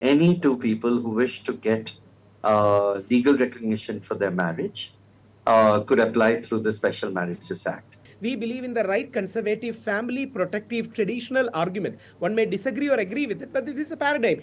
any two people who wish to get legal recognition for their marriage could apply through the Special Marriages Act. We believe in the right conservative, family protective, traditional argument. One may disagree or agree with it, but this is a paradigm.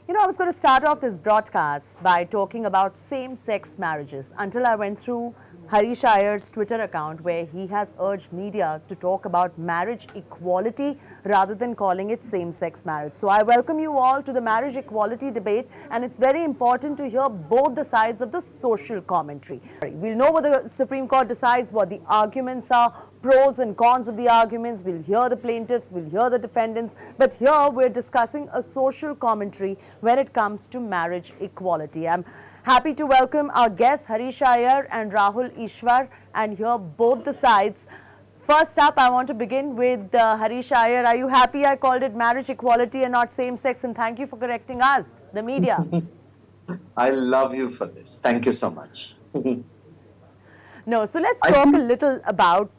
I was going to start off this broadcast by talking about same-sex marriages until I went through Harish Iyer's Twitter account, where he has urged media to talk about marriage equality rather than calling it same-sex marriage. So I welcome you all to the marriage equality debate, and it's very important to hear both the sides of the social commentary. We'll know what the Supreme Court decides, what the arguments are, pros and cons of the arguments. We'll hear the plaintiffs, we'll hear the defendants, but here we're discussing a social commentary when it comes to marriage equality. I'm happy to welcome our guests Harish Iyer and Rahul Easwar and hear both the sides. First up, I want to begin with Harish Iyer. Are you happy I called it marriage equality and not same-sex? And thank you for correcting us, the media. I love you for this. Thank you so much. No, so let's talk a little about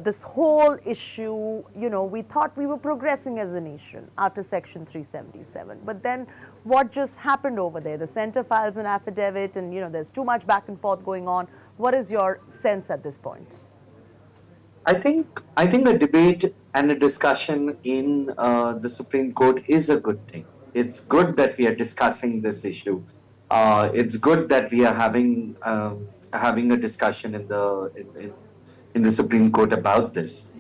this whole issue. We thought we were progressing as a nation after Section 377. But then what just happened over there? The center files an affidavit and, there's too much back and forth going on. What is your sense at this point? I think a debate and a discussion in the Supreme Court is a good thing. It's good that we are discussing this issue. It's good that we are having a discussion in the Supreme Court about this.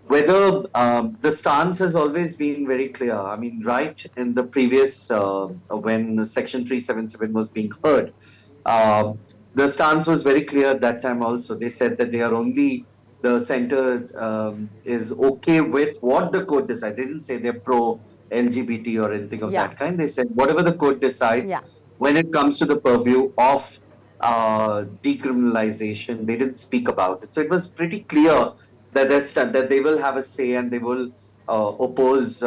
Whether the stance has always been very clear. I mean, right in the previous when Section 377 was being heard, the stance was very clear at that time also. They said that the center is okay with what the court decides. They didn't say they're pro LGBT or anything of that kind. They said whatever the court decides when it comes to the purview of decriminalization, they didn't speak about it. So it was pretty clear that they will have a say and they will oppose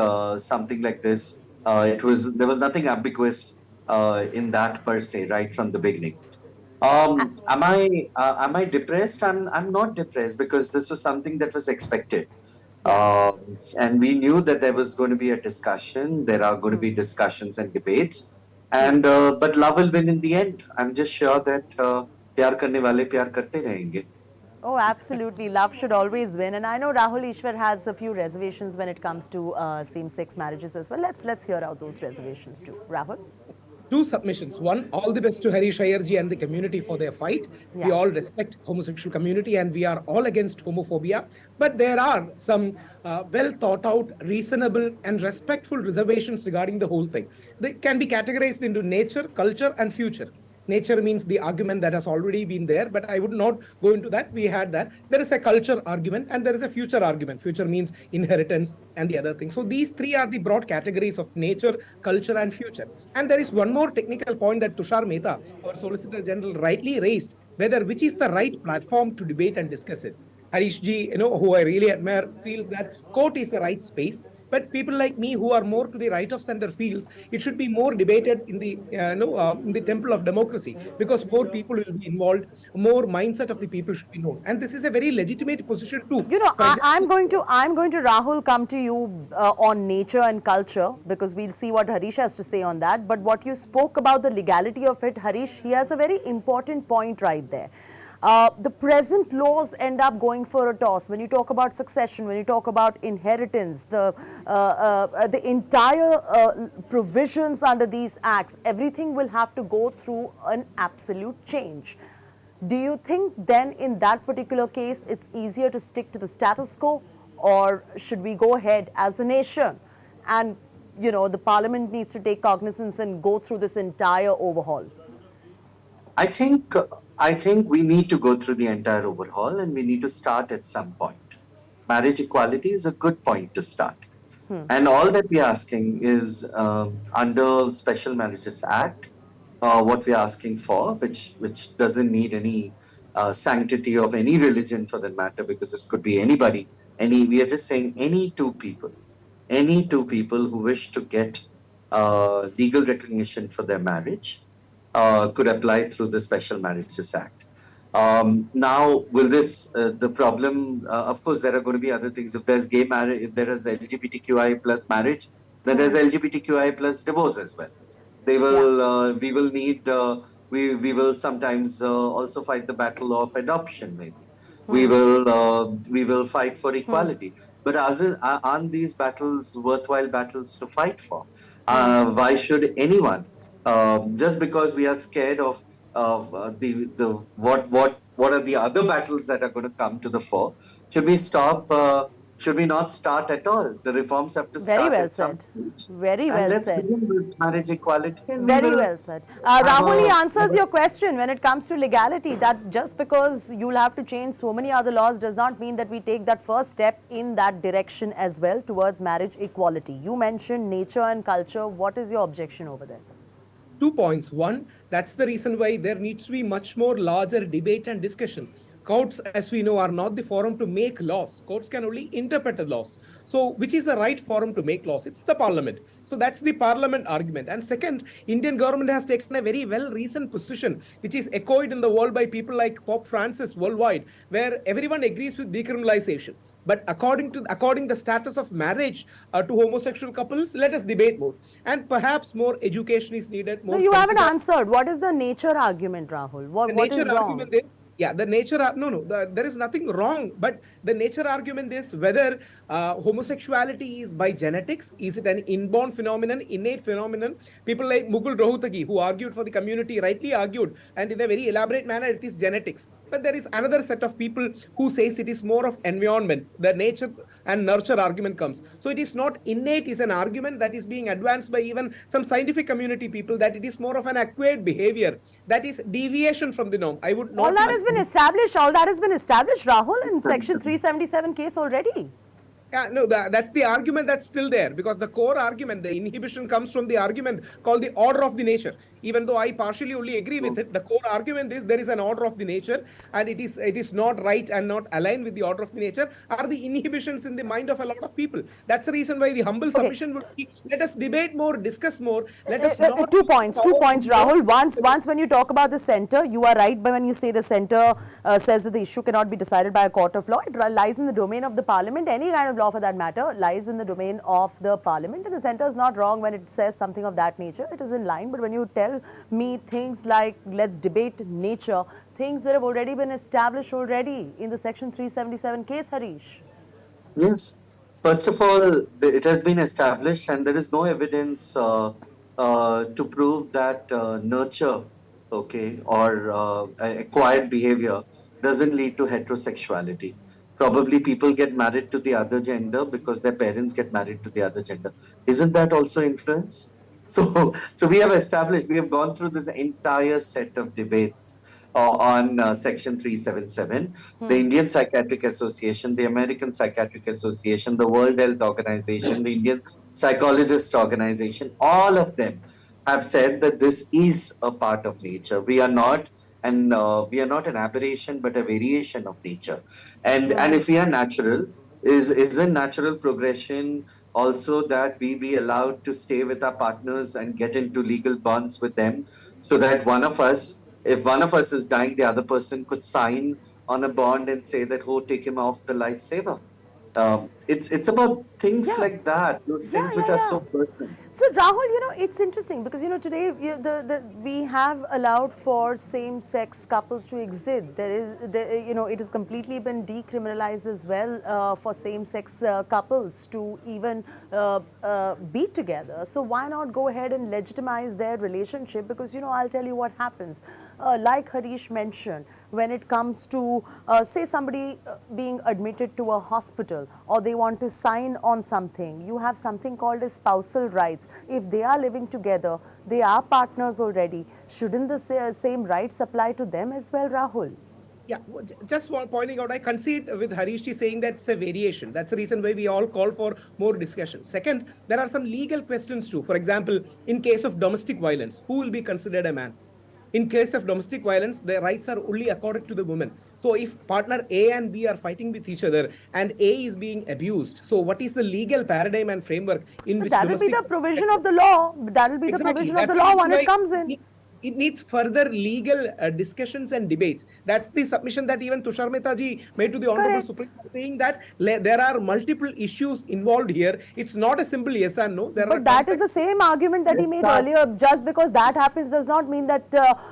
something like this. There was nothing ambiguous in that per se, right from the beginning. Am I depressed? I'm not depressed because this was something that was expected. And we knew that there was going to be a discussion. There are going to be discussions and debates. And but love will win in the end. I'm just sure that प्यार करने वाले प्यार करते रहेंगे. Oh, absolutely. Love should always win. And I know Rahul Easwar has a few reservations when it comes to same-sex marriages as well. Let's hear out those reservations too. Rahul? Two submissions. One, all the best to Harish Iyer ji and the community for their fight. Yeah. We all respect homosexual community and we are all against homophobia. But there are some well thought out, reasonable and respectful reservations regarding the whole thing. They can be categorized into nature, culture and future. Nature means the argument that has already been there, but I would not go into that. We had that. There is a culture argument and there is a future argument. Future means inheritance and the other thing. So these three are the broad categories of nature, culture and future. And there is one more technical point that Tushar Mehta, our Solicitor General, rightly raised, which is the right platform to debate and discuss it. Harish ji, who I really admire, feels that court is the right space. But people like me who are more to the right of center feels it should be more debated in the temple of democracy, because more people will be involved, more mindset of the people should be known, and this is a very legitimate position too. I'm going to Rahul come to you on nature and culture, because we'll see what Harish has to say on that. But what you spoke about the legality of it, Harish, he has a very important point right there. The present laws end up going for a toss. When you talk about succession, when you talk about inheritance, the entire provisions under these acts, everything will have to go through an absolute change. Do you think then in that particular case it's easier to stick to the status quo, or should we go ahead as a nation and the parliament needs to take cognizance and go through this entire overhaul? I think we need to go through the entire overhaul and we need to start at some point. Marriage equality is a good point to start. And all that we're asking is under Special Marriages Act, what we're asking for, which doesn't need any sanctity of any religion for that matter, because this could be anybody. We are just saying any two people who wish to get legal recognition for their marriage could apply through the Special Marriages Act. Now, will this, the problem, of course, there are going to be other things. If there's gay marriage, if there is LGBTQI plus marriage, Then there's LGBTQI plus divorce as well. Yeah. We will need, we will sometimes also fight the battle of adoption, maybe. We will fight for equality. But aren't these battles worthwhile battles to fight for? Why should anyone, just because we are scared of the what are the other battles that are going to come to the fore? Should we stop? Should we not start at all? The reforms have to Very start well at some said. stage, Very and well let's said. begin with marriage equality, and we Very will well said. have Rahul, he a answers your question when it comes to legality, that just because you'll have to change so many other laws does not mean that we take that first step in that direction as well towards marriage equality. You mentioned nature and culture. What is your objection over there? 2 points. One, that's the reason why there needs to be much more larger debate and discussion. Courts, as we know, are not the forum to make laws. Courts can only interpret the laws. So, which is the right forum to make laws? It's the parliament. So, that's the parliament argument. And second, Indian government has taken a very well reasoned position, which is echoed in the world by people like Pope Francis worldwide, where everyone agrees with decriminalization. But according the status of marriage to homosexual couples, let us debate more. And perhaps more education is needed, No, more you haven't sensitization. answered. What is the nature argument, Rahul? The What nature is wrong? argument is, yeah, the nature, no, no, there is nothing wrong, but the nature argument is whether homosexuality is by genetics, is it an inborn phenomenon, innate phenomenon? People like Mukul Rohutagi, who argued for the community, rightly argued, and in a very elaborate manner, it is genetics. But there is another set of people who says it is more of environment, the nature and nurture argument comes. So it is not innate, is an argument that is being advanced by even some scientific community people, that it is more of an acquired behavior, that is deviation from the norm. I would All not that use. has been established. All that has been established, Rahul, in Section 377 case already. Yeah, no, that's the argument that's still there, because the core argument, the inhibition comes from the argument called the order of the nature. Even though I partially only agree with it, the core argument is there is an order of the nature, and it is not right and not aligned with the order of the nature, are the inhibitions in the mind of a lot of people. That's the reason why the humble Okay. submission would be, let us debate more, discuss more, let us not Two use the points. Two power points, beyond. Rahul. Once, when you talk about the center, you are right. But when you say the center says that the issue cannot be decided by a court of law, it lies in the domain of the parliament. Any kind of law, for that matter, lies in the domain of the parliament. And the center is not wrong when it says something of that nature. It is in line. But when you tell me things like let's debate nature, things that have already been established already in the Section 377 case, Harish. Yes. First of all, it has been established, and there is no evidence to prove that nurture, okay, or acquired behavior doesn't lead to heterosexuality. Probably people get married to the other gender because their parents get married to the other gender. Isn't that also influence? So we have established, we have gone through this entire set of debates on Section 377. The Indian Psychiatric Association, the American Psychiatric Association, the World Health Organization, the Indian Psychologist Organization, all of them have said that this is a part of nature. We are not an aberration, but a variation of nature. And if we are natural, isn't natural progression also that we be allowed to stay with our partners and get into legal bonds with them, so that one of us, if one of us is dying, the other person could sign on a bond and say that, oh, take him off the lifesaver. It's about things Yeah. like that, those Yeah, things which yeah, are yeah. so personal. So Rahul, it's interesting because today we have allowed for same-sex couples to exist. It has completely been decriminalized as well for same-sex couples to even be together. So why not go ahead and legitimize their relationship? Because I'll tell you what happens. Like Harish mentioned, when it comes to say somebody being admitted to a hospital, or they want to sign on something, you have something called as spousal rights. If they are living together, they are partners already. Shouldn't the same rights apply to them as well, Rahul? Yeah, just pointing out, I concede with Harish saying that it's a variation. That's the reason why we all call for more discussion. Second, there are some legal questions too. For example, in case of domestic violence, who will be considered a man? In case of domestic violence, the rights are only accorded to the woman. So if partner A and B are fighting with each other and A is being abused, so what is the legal paradigm and framework in But which that will be domestic the provision of the law. That will be the exactly. provision of That's the the law reason when it why comes in. it needs further legal discussions and debates. That's the submission that even Tushar Mehta ji made to the Honorable Correct. Supreme Court, saying that there are multiple issues involved here. It's not a simple yes and no. There are But that is complex. the same argument that he Let's made start. earlier. Just because that happens does not mean that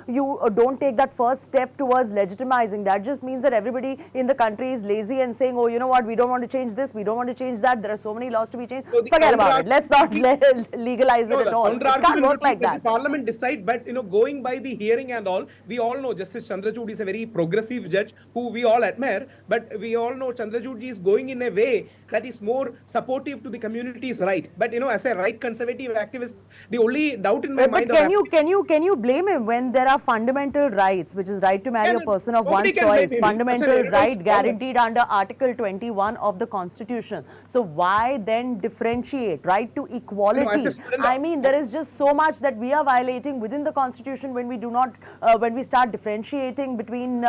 you don't take that first step towards legitimizing. That just means that everybody in the country is lazy and saying, oh, you know what, we don't want to change this, we don't want to change that. There are so many laws to be changed. So the Forget counter about it. Let's not legalize it No, at the all. counter It can't argument work would be like let the that. parliament decide, but going by the hearing and all, we all know Justice Chandrachud is a very progressive judge who we all admire, but we all know Chandrachud is going in a way that is more supportive to the community's right. But as a right conservative activist, the only doubt in my But mind or can you blame him when there are fundamental rights, which is right to marry a person of nobody one's can blame choice, him. He's such an fundamental erudite right scholar. guaranteed under Article 21 of the Constitution. So why then differentiate? Right to As a equality. student I mean, there is just so much that we are violating within the Constitution when we do not, when we start differentiating between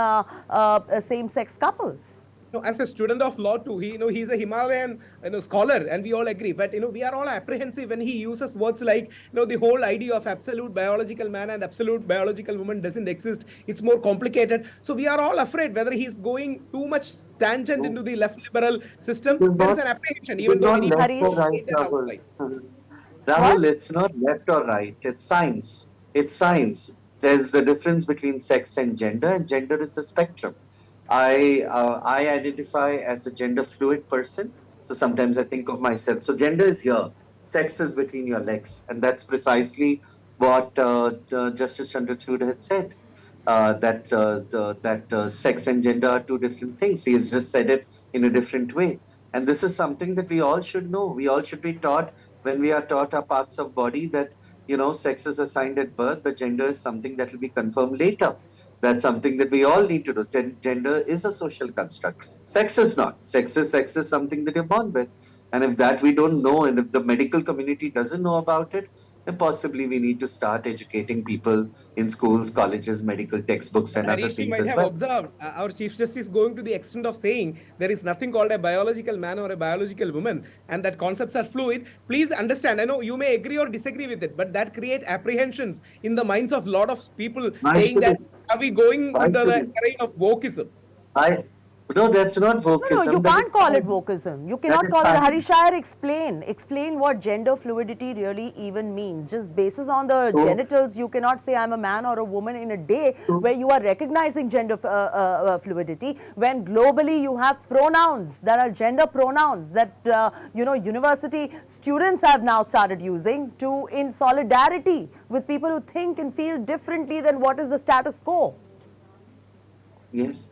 same-sex couples. As a student of law too, he's a Himalayan scholar, and we all agree. But we are all apprehensive when he uses words like the whole idea of absolute biological man and absolute biological woman doesn't exist. It's more complicated. So we are all afraid whether he's going too much tangent into the left liberal It system. is There is not, an apprehension, it is even though not many left people or Harish, right, say that Rahul. outside. Rahul, what? it's not left or right. It's science. It's science. There's the difference between sex and gender is a spectrum. I identify as a gender fluid person, so sometimes I think of myself. So gender is here, sex is between your legs, and that's precisely what Justice Chandrachud has said. That sex and gender are two different things. He has just said it in a different way, and this is something that we all should know. We all should be taught when we are taught our parts of body that sex is assigned at birth, but gender is something that will be confirmed later. That's something that we all need to do. Gender is a social construct. Sex is not. Sex is something that you're born with. And if that we don't know, and if the medical community doesn't know about it, then possibly we need to start educating people in schools, colleges, medical textbooks, But and other Harish, you things might as have well. observed our Chief Justice going to the extent of saying there is nothing called a biological man or a biological woman, and that concepts are fluid. Please understand, I know you may agree or disagree with it, but that create apprehensions in the minds of a lot of people Why saying should that it? are we going Why into should the it? terrain of wokeism? I no, that's not No, you wokeism. That is can't call it science. wokeism. You That cannot is call it. science. Harish Iyer, explain what gender fluidity really even means. Just basis on the So, genitals, you cannot say I'm a man or a woman in a day so where you are recognizing gender fluidity. When globally you have pronouns that are gender pronouns that university students have now started using to in solidarity with people who think and feel differently than what is the status quo. yes.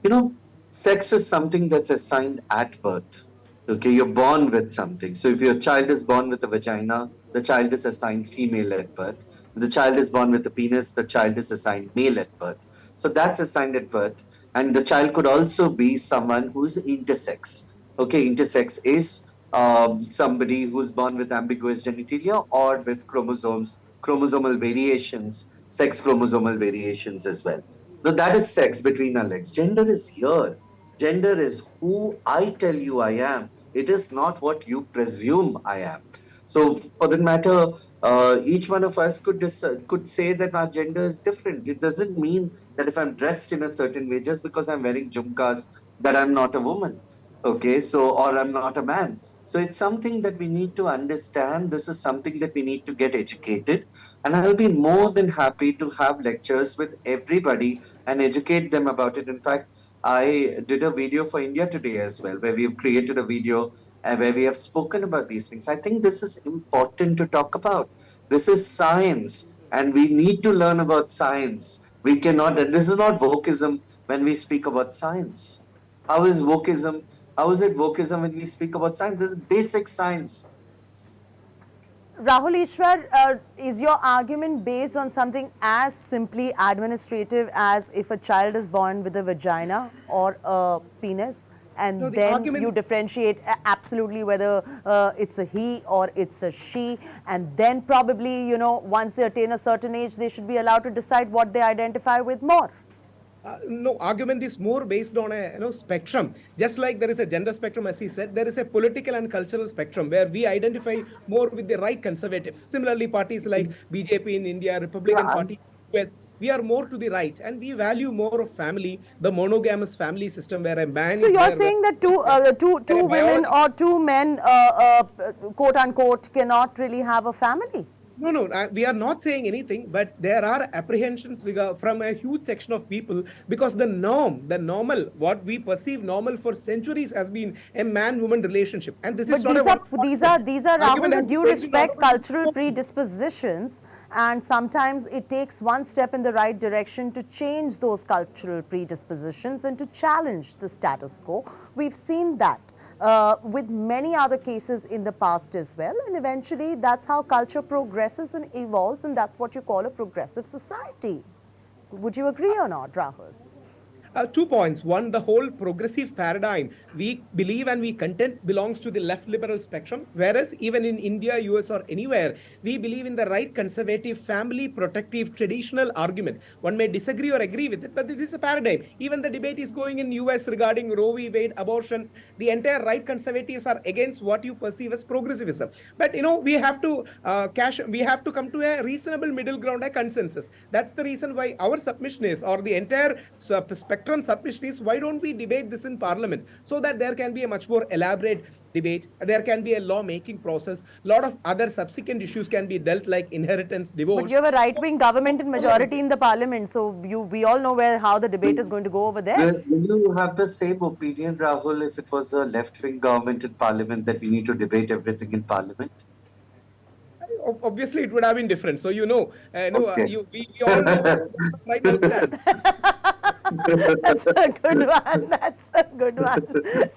You know, sex is something that's assigned at birth. Okay, you're born with something. So if your child is born with a vagina, the child is assigned female at birth. If the child is born with a penis, the child is assigned male at birth. So that's assigned at birth. And the child could also be someone who's intersex. Okay, intersex is somebody who's born with ambiguous genitalia or with chromosomal variations, sex chromosomal variations as well. Now that is sex between our legs. Gender is here. Gender is who I tell you I am. It is not what you presume I am. So, for that matter, each one of us could say that our gender is different. It doesn't mean that if I'm dressed in a certain way, just because I'm wearing jhumkas, that I'm not a woman. Okay, so or I'm not a man. So it's something that we need to understand. This is something that we need to get educated. And I'll be more than happy to have lectures with everybody and educate them about it. In fact, I did a video for India Today as well, where we have created a video where we have spoken about these things. I think this is important to talk about. This is science, and we need to learn about science. We cannot, and this is not wokeism when we speak about science. How is wokeism? How is it wokeism when we speak about science? This is basic science. Rahul Easwar, is your argument based on something as simply administrative as if a child is born with a vagina or a penis, No, and the then you argument differentiate absolutely whether it's a he or it's a she, and then probably, once they attain a certain age, they should be allowed to decide what they identify with more? no, argument is more based on a spectrum. Just like there is a gender spectrum, as he said, there is a political and cultural spectrum where we identify more with the right conservative. Similarly, parties like BJP in India, Yeah, Republican Party. US, we are more to the right, and we value more of family, the monogamous family system where a man So is you're there, saying that two where a women biological. or two men, quote unquote, cannot really have a family? No, no, we are not saying anything, but there are apprehensions from a huge section of people because the norm, the normal, what we perceive normal for centuries has been a man-woman relationship, and this is But not a these are one-off these are argument. these are Argument Rahul, has with been due raised in respect, cultural honorable. predispositions, and sometimes it takes one step in the right direction to change those cultural predispositions and to challenge the status quo. We've seen that with many other cases in the past as well, and eventually that's how culture progresses and evolves, and that's what you call a progressive society. Would you agree or not, Rahul? 2 points. One, the whole progressive paradigm we believe and we contend belongs to the left liberal spectrum, whereas even in India, US, or anywhere, we believe in the right conservative, family protective, traditional argument. One may disagree or agree with it, but this is a paradigm. Even the debate is going in US regarding Roe v. Wade, abortion. The entire right conservatives are against what you perceive as progressivism. But we have to we have to come to a reasonable middle ground, a consensus. That's the reason why our submission is, or the entire spectrum submission is, why don't we debate this in Parliament so that there can be a much more elaborate debate, there can be a law making process, a lot of other subsequent issues can be dealt, like inheritance, But divorce. you have a right-wing government and majority in the parliament, so we all know how the debate is going to go over there. Will you have the same opinion, Rahul, if it was a left-wing government in Parliament that we need to debate everything in Parliament? Obviously it would have been different. So Okay. we all know what right now stands. That's a good one. That's a good one.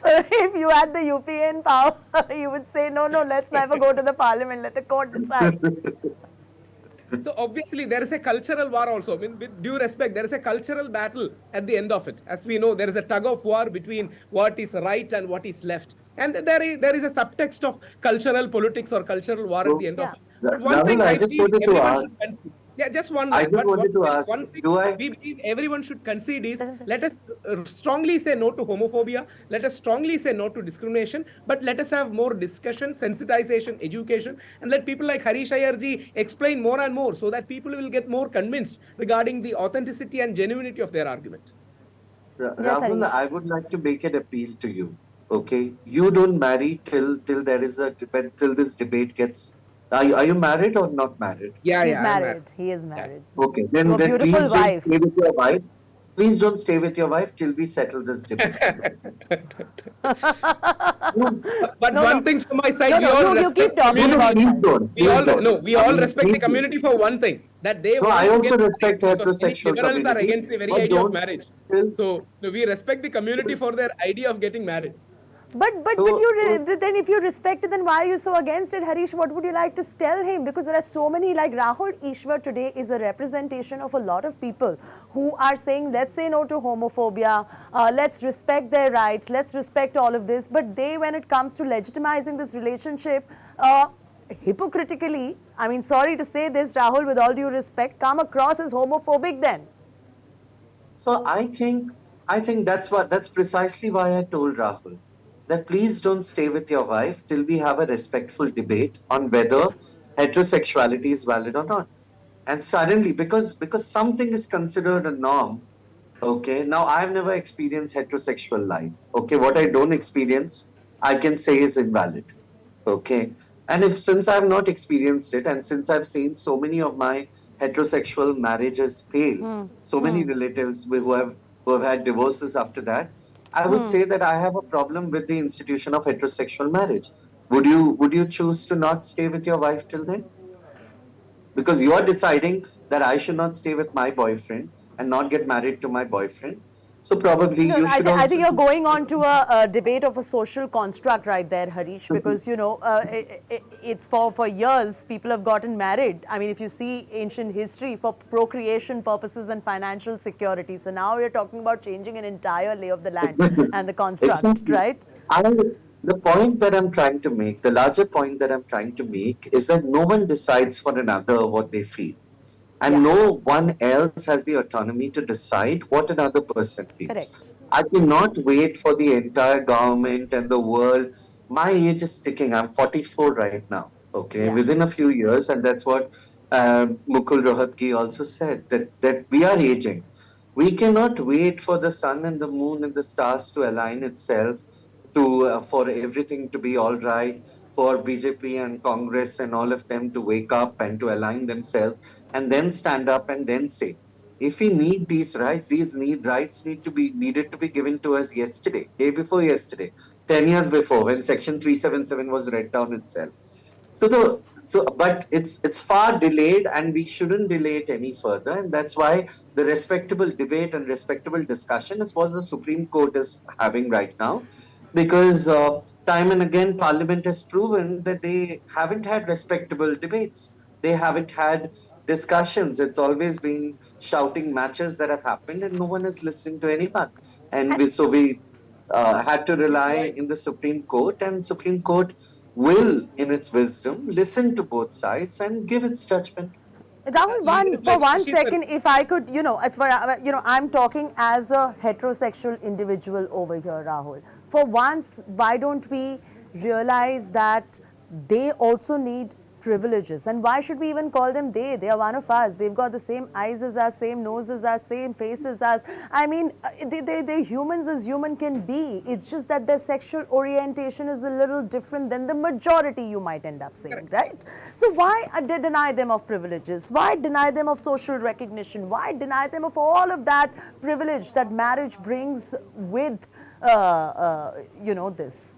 So if you had the UPA in power, you would say, no, no, let's never go to the parliament. Let the court decide. So obviously there is a cultural war also. I mean, with due respect, there is a cultural battle at the end of it. As we know, there is a tug of war between what is right and what is left. And there is a subtext of cultural politics or cultural war at So, the end of Yeah. it. But one thing Rahul, I I just feel wanted to everyone ask, should concede. Yeah, just one I line. just But wanted to ask, one thing do I? we believe everyone should concede is, let us strongly say no to homophobia. Let us strongly say no to discrimination. But let us have more discussion, sensitization, education, and let people like Harish Iyer ji explain more and more so that people will get more convinced regarding the authenticity and genuinity of their argument. Yes, Rahul, Harish. I would like to make an appeal to you. Okay, you don't marry till there is a debate, till this debate gets. Are you married or not married? Yeah, He's yeah, I'm married. married. He is Yeah. married. Okay, To a then beautiful please don't wife. stay with your wife. Please don't stay with your wife till we settle this debate. No, But No, one no. thing from my side, No, we no, all you respect keep the talking no, community. about please that. don't. We Please all don't. no, we I all mean, respect the please don't. community for one thing, that they No, I want to also get married respect because many heterosexual liberals are community, against the very but idea of don't marriage. till So no, we respect the community for their idea of getting married. But so so then if you respect it, then why are you so against it, Harish? What would you like to tell him? Because there are so many, like Rahul Easwar today is a representation of a lot of people who are saying, let's say no to homophobia, let's respect their rights, let's respect all of this. But they, when it comes to legitimizing this relationship, hypocritically, I mean, sorry to say this, Rahul, with all due respect, come across as homophobic then. So I think that's precisely why I told Rahul that please don't stay with your wife till we have a respectful debate on whether heterosexuality is valid or not. And suddenly, because something is considered a norm, okay, now I've never experienced heterosexual life. Okay, what I don't experience, I can say is invalid. Okay. And if since I've not experienced it, and since I've seen so many of my heterosexual marriages fail, so many relatives who have had divorces after that, I would say that I have a problem with the institution of heterosexual marriage. Would you choose to not stay with your wife till then? Because you are deciding that I should not stay with my boyfriend and not get married to my boyfriend. So probably No, you should I also think you're going on to a debate of a social construct right there, Harish, Mhm. because, it's for years people have gotten married. I mean, if you see ancient history, for procreation purposes and financial security. So now we're talking about changing an entire lay of the land and the construct, Exactly. right? I, the point that I'm trying to make, the larger point that I'm trying to make is that no one decides for another what they feel. And Yeah, no one else has the autonomy to decide what another person feels. correct. I cannot wait for the entire government and the world. My age is ticking. I'm 44 right now. Okay. Yeah. Within a few years, and that's what Mukul Rohatgi also said that we are aging. We cannot wait for the sun and the moon and the stars to align itself to for everything to be all right, for BJP and Congress and all of them to wake up and to align themselves and then stand up and then say, if we need these rights, rights needed to be given to us yesterday, day before yesterday, 10 years before, when Section 377 was read down itself. But it's far delayed, and we shouldn't delay it any further. And that's why the respectable debate and respectable discussion is what the Supreme Court is having right now, because time and again Parliament has proven that they haven't had respectable debates. They haven't had discussions. It's always been shouting matches that have happened, and no one is listening to anyone. And we had to rely in the Supreme Court, and Supreme Court will, in its wisdom, listen to both sides and give its judgment. Rahul, Leaders for like one Shashi second, if I could, I'm talking as a heterosexual individual over here, Rahul. For once, why don't we realize that they also need privileges? And why should we even call them they? They are one of us. They've got the same eyes as us, same noses as us, same faces as us. I mean, they're humans as human can be. It's just that their sexual orientation is a little different than the majority, you might end up saying, right? So why deny them of privileges? Why deny them of social recognition? Why deny them of all of that privilege that marriage brings with, this?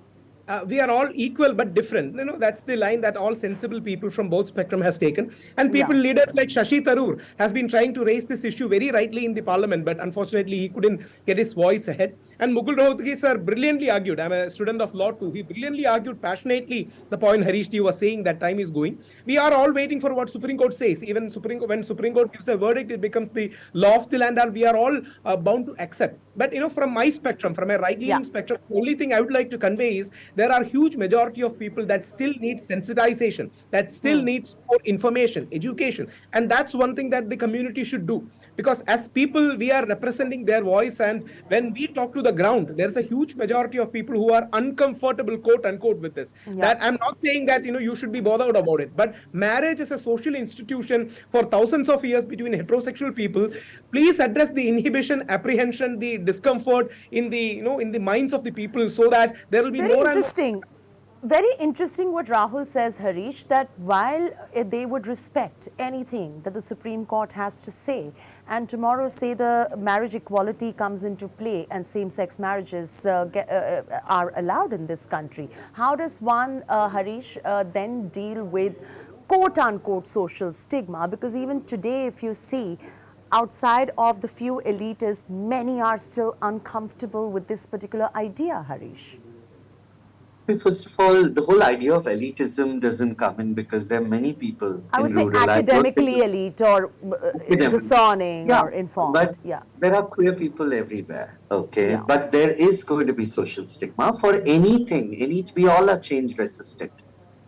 We are all equal but different. That's the line that all sensible people from both spectrum has taken. And Yeah. people, leaders like Shashi Tharoor has been trying to raise this issue very rightly in the parliament, but unfortunately he couldn't get his voice ahead. And Mukul Rohatgi sir brilliantly argued. I'm a student of law too. He brilliantly argued passionately the point Harish Ji was saying, that time is going. We are all waiting for what Supreme Court says. Even when Supreme Court gives a verdict, it becomes the law of the land, and we are all bound to accept. But from my spectrum, from a right-leaning Yeah. spectrum, the only thing I would like to convey is there are huge majority of people that still need sensitization, that still needs more information, education. And that's one thing that the community should do. Because as people, we are representing their voice. And when we talk to the ground, there's a huge majority of people who are uncomfortable, quote unquote, with this. Yeah. That I'm not saying that, you should be bothered about it. But marriage is a social institution for thousands of years between heterosexual people. Please address the inhibition, apprehension, the discomfort in the minds of the people, so that there will be Very more and more. interesting. Very interesting what Rahul says, Harish, that while they would respect anything that the Supreme Court has to say, and tomorrow say the marriage equality comes into play and same-sex marriages are allowed in this country, how does one, Harish, then deal with quote-unquote social stigma? Because even today, if you see, outside of the few elitists, many are still uncomfortable with this particular idea, Harish. First of all, the whole idea of elitism doesn't come in because there are many people I in would say rural. academically elite or Academic. discerning Yeah, or informed. but Yeah. there are queer people everywhere. Okay, Yeah. but there is going to be social stigma for anything. We all are change resistant.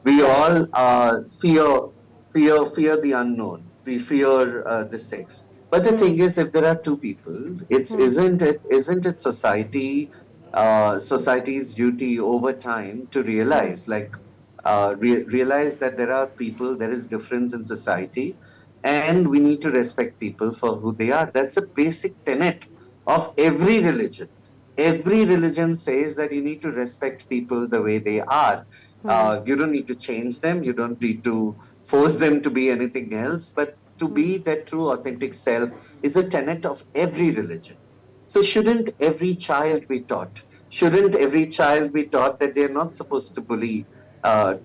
We Correct. all fear the unknown. We fear this thing. But the thing is, if there are two people, isn't it society's duty over time to realize, like realize that there is difference in society, and we need to respect people for who they are. That's a basic tenet of every religion. Every religion says that you need to respect people the way they are. You don't need to change them. You don't need to force them to be anything else. But to be their true, authentic self is a tenet of every religion. So shouldn't every child be taught? Shouldn't every child be taught that they're not supposed to bully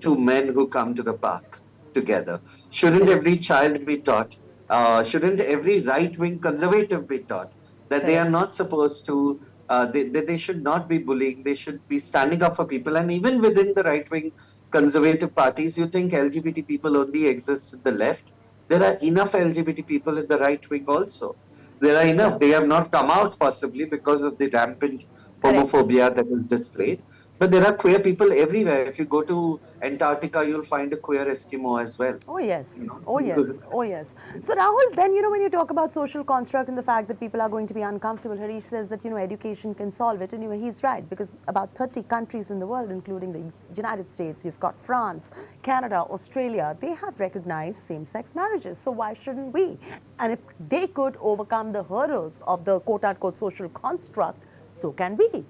two men who come to the park together? Shouldn't Correct. every child be taught? Shouldn't every right-wing conservative be taught that they are Correct. not supposed to? That they should not be bullying. They should be standing up for people. And even within the right-wing conservative parties, you think LGBT people only exist at the left? There are enough LGBT people in the right wing also. There are Yeah. enough. They have not come out possibly because of the rampant Correct. homophobia that is displayed. But there are queer people everywhere. If you go to Antarctica, you'll find a queer Eskimo as well. Oh yes, You know? oh yes, oh yes. So Rahul, then when you talk about social construct and the fact that people are going to be uncomfortable, Harish says that education can solve it, and he's right, because about 30 countries in the world, including the United States, you've got France, Canada, Australia, they have recognized same-sex marriages. So why shouldn't we? And if they could overcome the hurdles of the quote-unquote social construct, so can we.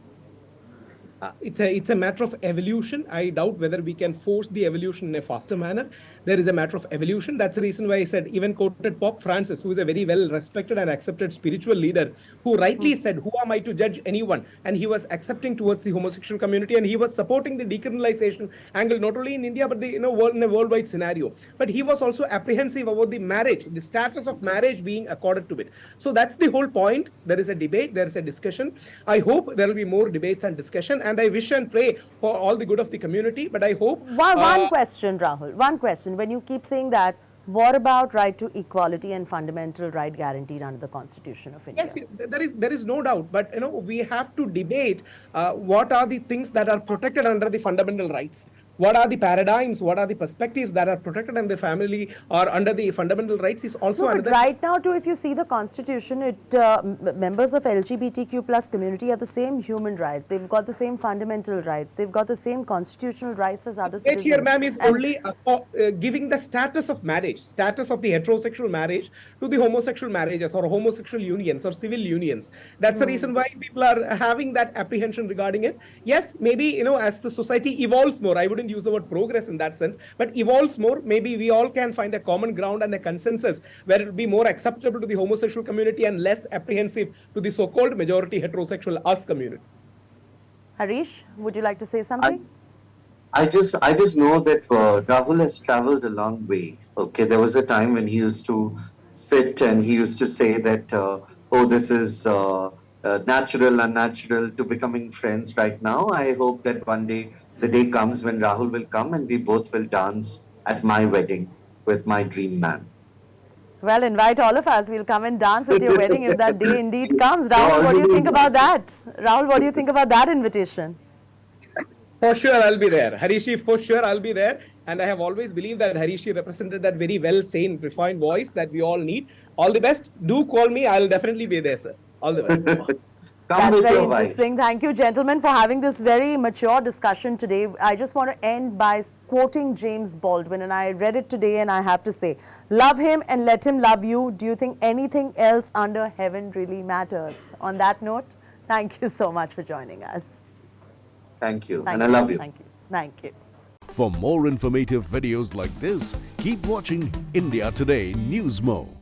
It's a matter of evolution. I doubt whether we can force the evolution in a faster manner. There is a matter of evolution. That's the reason why I said, even quoted Pope Francis, who is a very well respected and accepted spiritual leader, who rightly said, "Who am I to judge anyone?" And he was accepting towards the homosexual community, and he was supporting the decriminalization angle, not only in India but in a worldwide scenario. But he was also apprehensive about the marriage, the status of marriage being accorded to it. So that's the whole point. There is a debate. There is a discussion. I hope there will be more debates and discussion. And I wish and pray for all the good of the community. But I hope one question, Rahul. One question. When you keep saying that, what about right to equality and fundamental right guaranteed under the Constitution of India? Yes, there is no doubt. But we have to debate what are the things that are protected under the fundamental rights. What are the paradigms? What are the perspectives that are protected in the family or under the fundamental rights is also but right now too, if you see the Constitution, members of LGBTQ plus community have the same human rights. They've got the same fundamental rights. They've got the same constitutional rights as other citizens. Here, ma'am, is only giving the status of marriage, status of the heterosexual marriage to the homosexual marriages or homosexual unions or civil unions. That's the reason why people are having that apprehension regarding it. Yes, maybe, as the society evolves more, I wouldn't use the word progress in that sense, but evolves more, maybe we all can find a common ground and a consensus where it will be more acceptable to the homosexual community and less apprehensive to the so-called majority heterosexual us community. Harish, would you like to say something? I just know that Rahul has traveled a long way. Okay, there was a time when he used to sit and he used to say that, oh, this is natural, unnatural, to becoming friends right now. I hope that one day the day comes when Rahul will come and we both will dance at my wedding with my dream man. Well, invite all of us. We'll come and dance at your wedding if that day indeed comes. Rahul, what do you think about that? Rahul, what do you think about that invitation? For sure, I'll be there. Harishi, for sure, I'll be there. And I have always believed that Harishi represented that very well sane, refined voice that we all need. All the best. Do call me. I'll definitely be there, sir. All the best. That's very interesting. Thank you, gentlemen, for having this very mature discussion today. I just want to end by quoting James Baldwin, and I read it today, and I have to say, love him and let him love you. Do you think anything else under heaven really matters? On that note, thank you so much for joining us. Thank you. And I love you. Thank you. Thank you. For more informative videos like this, keep watching India Today NewsMo.